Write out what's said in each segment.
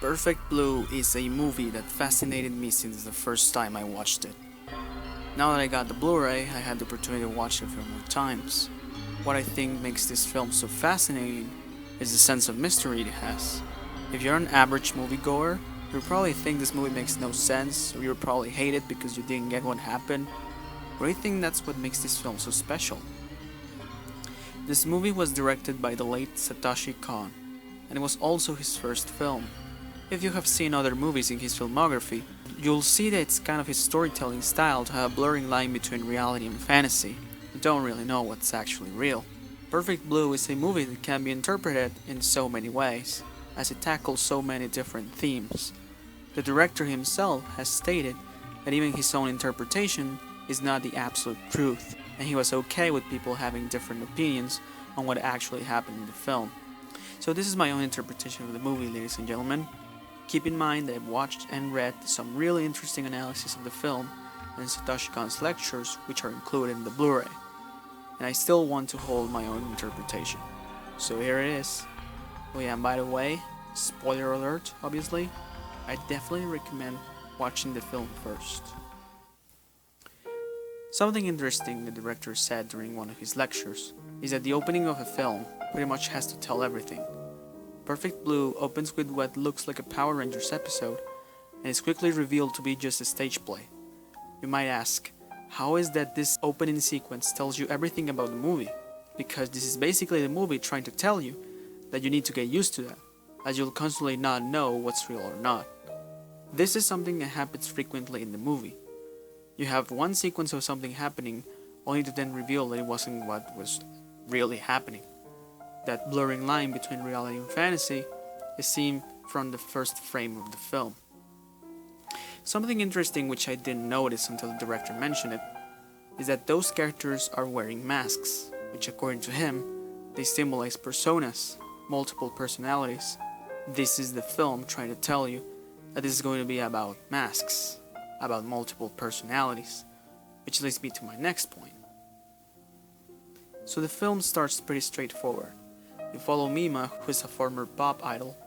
Perfect Blue is a movie that fascinated me since the first time I watched it. Now that I got the Blu-ray, I had the opportunity to watch it a few more times. What I think makes this film so fascinating is the sense of mystery it has. If you're an average moviegoer, you'll probably think this movie makes no sense, or you'll probably hate it because you didn't get what happened, but I think that's what makes this film so special. This movie was directed by the late Satoshi Kon, and it was also his first film. If you have seen other movies in his filmography, you'll see that it's kind of his storytelling style to have a blurring line between reality and fantasy. You don't really know what's actually real. Perfect Blue is a movie that can be interpreted in so many ways, as it tackles so many different themes. The director himself has stated that even his own interpretation is not the absolute truth, and he was okay with people having different opinions on what actually happened in the film. So this is my own interpretation of the movie, ladies and gentlemen. Keep in mind that I've watched and read some really interesting analysis of the film and Satoshi Kon's lectures, which are included in the Blu-ray, and I still want to hold my own interpretation. So here it is. Oh yeah, and by the way, spoiler alert, obviously, I definitely recommend watching the film first. Something interesting the director said during one of his lectures is that the opening of a film pretty much has to tell everything. Perfect Blue opens with what looks like a Power Rangers episode and is quickly revealed to be just a stage play. You might ask, how is that this opening sequence tells you everything about the movie? Because this is basically the movie trying to tell you that you need to get used to that, as you'll constantly not know what's real or not. This is something that happens frequently in the movie. You have one sequence of something happening only to then reveal that it wasn't what was really happening. That blurring line between reality and fantasy is seen from the first frame of the film. Something interesting which I didn't notice until the director mentioned it is that those characters are wearing masks, which according to him, they symbolize personas, multiple personalities. This is the film trying to tell you that this is going to be about masks, about multiple personalities, which leads me to my next point. So the film starts pretty straightforward. You follow Mima, who is a former pop idol,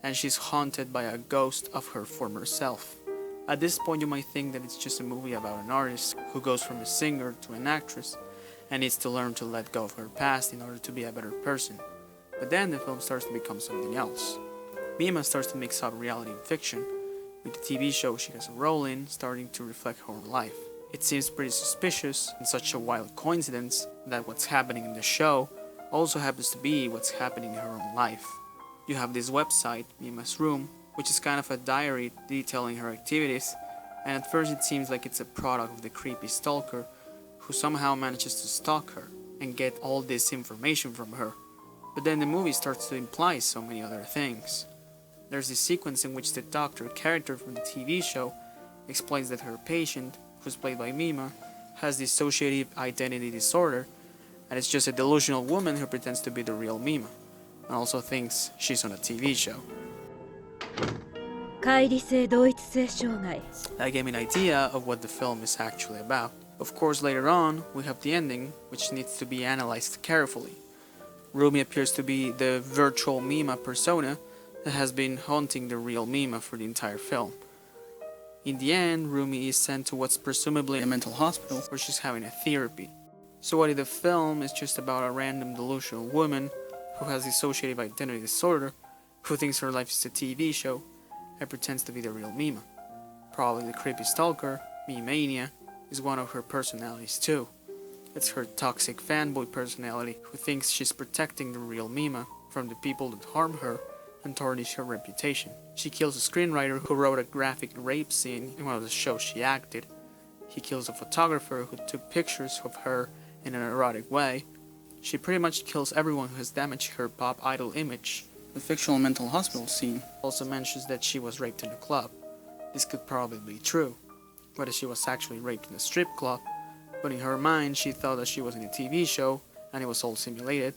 and she's haunted by a ghost of her former self. At this point you might think that it's just a movie about an artist who goes from a singer to an actress and needs to learn to let go of her past in order to be a better person. But then the film starts to become something else. Mima starts to mix up reality and fiction, with the TV show she has a role in starting to reflect her own life. It seems pretty suspicious and such a wild coincidence that what's happening in the show also happens to be what's happening in her own life. You have this website, Mima's Room, which is kind of a diary detailing her activities, and at first it seems like it's a product of the creepy stalker who somehow manages to stalk her and get all this information from her. But then the movie starts to imply so many other things. There's this sequence in which the doctor character from the TV show explains that her patient, who's played by Mima, has dissociative identity disorder, and it's just a delusional woman who pretends to be the real Mima, and also thinks she's on a TV show. That gave me an idea of what the film is actually about. Of course, later on, we have the ending, which needs to be analyzed carefully. Rumi appears to be the virtual Mima persona that has been haunting the real Mima for the entire film. In the end, Rumi is sent to what's presumably a mental hospital where she's having a therapy. So what if the film is just about a random delusional woman who has dissociative identity disorder, who thinks her life is a TV show, and pretends to be the real Mima? Probably the creepy stalker, Mimania, is one of her personalities too. It's her toxic fanboy personality who thinks she's protecting the real Mima from the people that harm her and tarnish her reputation. She kills a screenwriter who wrote a graphic rape scene in one of the shows she acted. He kills a photographer who took pictures of her in an erotic way. She pretty much kills everyone who has damaged her pop idol image. The fictional mental hospital scene also mentions that she was raped in a club. This could probably be true, whether she was actually raped in a strip club, but in her mind she thought that she was in a TV show and it was all simulated.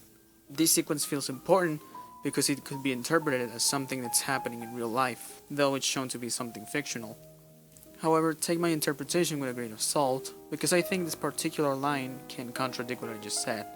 This sequence feels important because it could be interpreted as something that's happening in real life, though it's shown to be something fictional. However, take my interpretation with a grain of salt, because I think this particular line can contradict what I just said.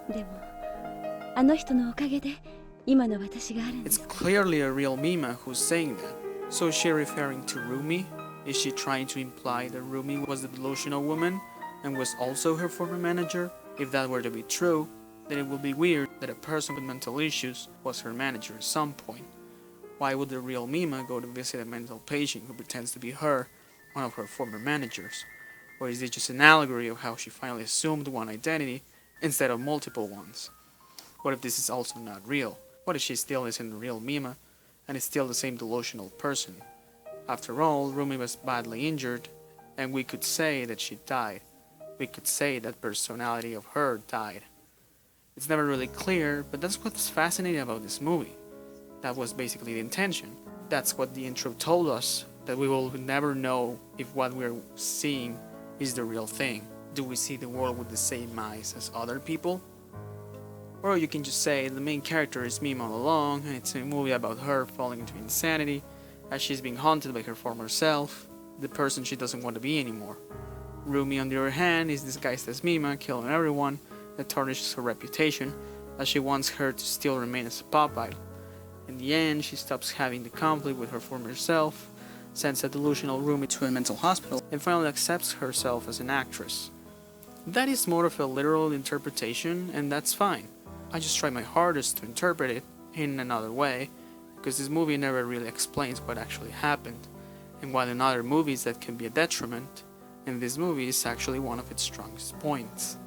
It's clearly a real Mima who's saying that, So is she referring to Rumi? Is she trying to imply that Rumi was the delusional woman and was also her former manager? If that were to be true, then it would be weird that a person with mental issues was her manager at some point. Why would the real Mima go to visit a mental patient who pretends to be her, one of her former managers? Or is it just an allegory of how she finally assumed one identity instead of multiple ones? What if this is also not real? What if she still isn't the real Mima and is still the same delusional person? After all, Rumi was badly injured, and we could say that she died. We could say that personality of her died. It's never really clear, but that's what's fascinating about this movie. That was basically the intention. That's what the intro told us, that we will never know if what we're seeing is the real thing. Do we see the world with the same eyes as other people? Or you can just say the main character is Mima all along, and it's a movie about her falling into insanity as she's being haunted by her former self, the person she doesn't want to be anymore. Rumi, on the other hand, is disguised as Mima, killing everyone. That tarnishes her reputation, as she wants her to still remain as a pop idol. In the end, she stops having the conflict with her former self, sends a delusional Rumi to a mental hospital, and finally accepts herself as an actress. That is more of a literal interpretation, and that's fine. I just try my hardest to interpret it in another way, because this movie never really explains what actually happened, and while in other movies that can be a detriment, in this movie is actually one of its strongest points.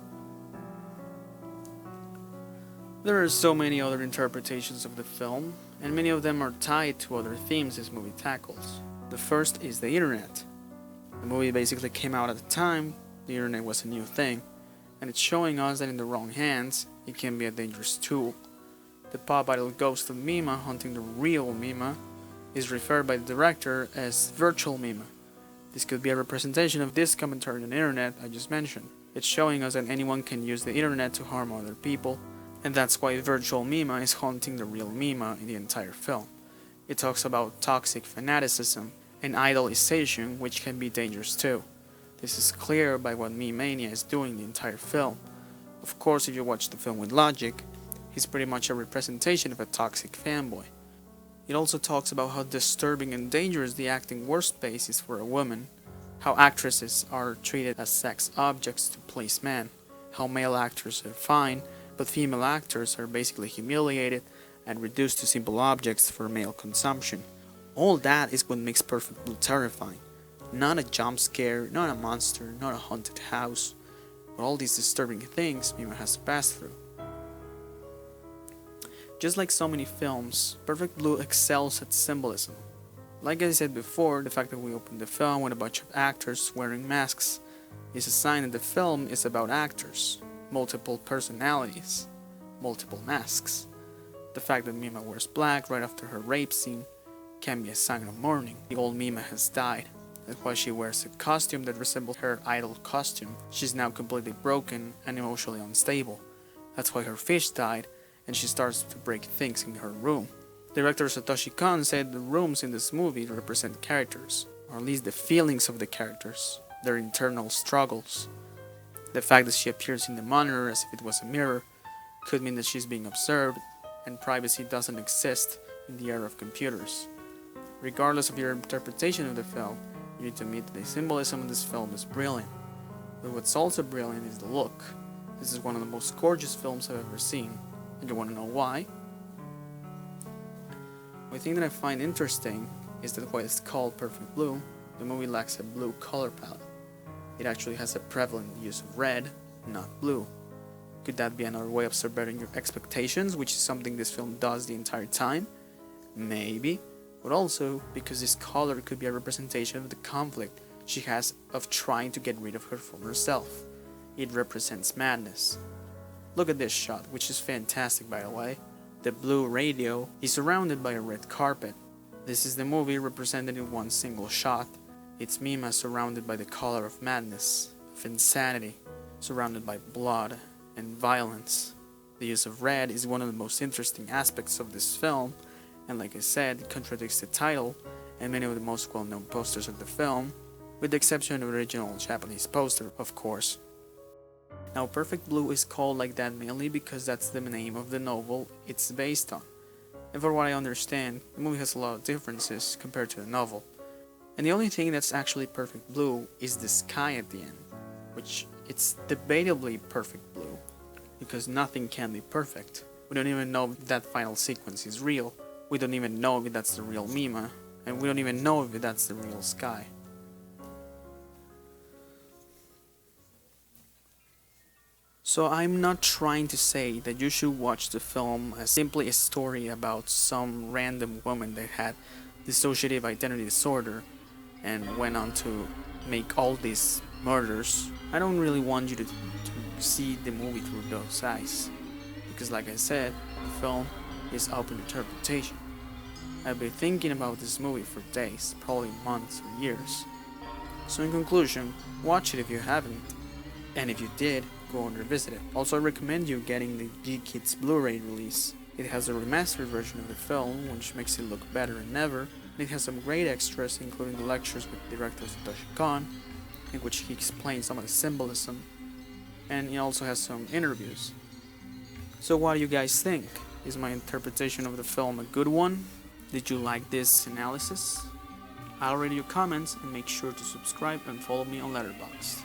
There are so many other interpretations of the film, and many of them are tied to other themes this movie tackles. The first is the internet. The movie basically came out at a time the internet was a new thing, and it's showing us that in the wrong hands, it can be a dangerous tool. The pop idol ghost of Mima hunting the real Mima is referred by the director as virtual Mima. This could be a representation of this commentary on the internet I just mentioned. It's showing us that anyone can use the internet to harm other people, and that's why virtual Mima is haunting the real Mima in the entire film. It talks about toxic fanaticism and idolization, which can be dangerous too. This is clear by what Mimania is doing the entire film. Of course, if you watch the film with logic, he's pretty much a representation of a toxic fanboy. It also talks about how disturbing and dangerous the acting workspace is for a woman, how actresses are treated as sex objects to please men, how male actors are fine, but female actors are basically humiliated and reduced to simple objects for male consumption. All that is what makes Perfect Blue terrifying. Not a jump scare, not a monster, not a haunted house, but all these disturbing things Mima has to pass through. Just like so many films, Perfect Blue excels at symbolism. Like I said before, the fact that we open the film with a bunch of actors wearing masks is a sign that the film is about actors, multiple personalities, multiple masks. The fact that Mima wears black right after her rape scene can be a sign of mourning. The old Mima has died. That's why she wears a costume that resembles her idol costume. She's now completely broken and emotionally unstable. That's why her fish died, and she starts to break things in her room. Director Satoshi Kon said the rooms in this movie represent characters, or at least the feelings of the characters, their internal struggles. The fact that she appears in the monitor as if it was a mirror could mean that she's being observed, and privacy doesn't exist in the era of computers. Regardless of your interpretation of the film, you need to admit that the symbolism of this film is brilliant. But what's also brilliant is the look. This is one of the most gorgeous films I've ever seen. And you want to know why? One thing that I find interesting is that while it's called Perfect Blue, the movie lacks a blue color palette. It actually has a prevalent use of red, not blue. Could that be another way of subverting your expectations, which is something this film does the entire time? Maybe. But also because this color could be a representation of the conflict she has of trying to get rid of her former self. It represents madness. Look at this shot, which is fantastic by the way. The blue radio is surrounded by a red carpet. This is the movie represented in one single shot. It's Mima surrounded by the color of madness, of insanity, surrounded by blood and violence. The use of red is one of the most interesting aspects of this film, and like I said, it contradicts the title and many of the most well-known posters of the film, with the exception of the original Japanese poster, of course. Now, Perfect Blue is called like that mainly because that's the name of the novel it's based on. and for what I understand, the movie has a lot of differences compared to the novel. And the only thing that's actually perfect blue is the sky at the end, which it's debatably perfect blue, because nothing can be perfect. We don't even know if that final sequence is real, we don't even know if that's the real Mima, and we don't even know if that's the real sky. So I'm not trying to say that you should watch the film as simply a story about some random woman that had dissociative identity disorder and went on to make all these murders. I don't really want you to see the movie through those eyes, because like I said, the film is open interpretation. I've been thinking about this movie for days, probably months or years. So in conclusion, watch it if you haven't, and if you did, go and revisit it. Also, I recommend you getting the G-Kids Blu-ray release. It has a remastered version of the film, which makes it look better than ever, and it has some great extras, including the lectures with director Satoshi Kon, in which he explains some of the symbolism, and it also has some interviews. So what do you guys think? Is my interpretation of the film a good one? Did you like this analysis? I'll read your comments and make sure to subscribe and follow me on Letterboxd.